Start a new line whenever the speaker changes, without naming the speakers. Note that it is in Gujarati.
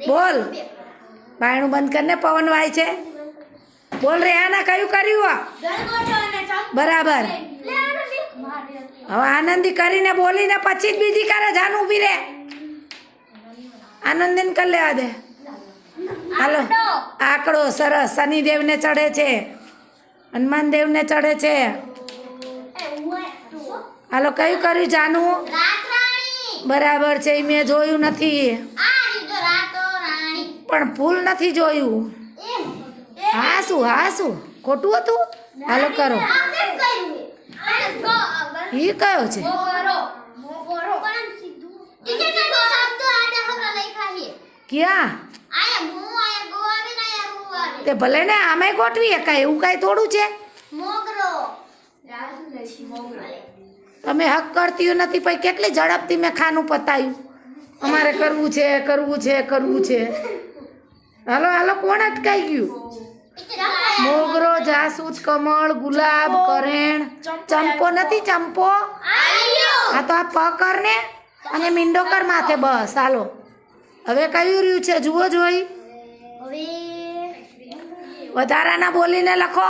બોલ બાયણું બંધ કરીને પવન વાય છે બોલ રેહાના કયું કર્યું બરાબર હવે આનંદી કરીને બોલીને પછી જ બીજી કરે જાન ઊભી રે આનંદીને કરી લેવા દે હાલો આંકડો સરસ શનિદેવને ચડે છે હનુમાન દેવને ચડે છે હાલો કયું કર્યું જાનું બરાબર છે મેં જોયું નથી પણ ફૂલ નથી જોયું હા શું ખોટું હતું હાલો કરો એ કયો છે ક્યાં તે ભલે ને આમે ગોઠવી કાંઈ એવું કાંઈ થોડું છે તમે હક કરતી નથી પછી કેટલી ઝડપથી મેં ખાનું પતાયું અમારે કરવું છે હાલો હાલો કોણ અટકાઈ ગયું મોગરો જાસૂદ કમળ ગુલાબ કરેણ ચંપો નથી ચંપો હા તો આ પ કર ને અને મીંડો કર માથે બસ હાલો હવે કયું રહ્યું છે જુઓ જોઈ વધારાના બોલીને લખો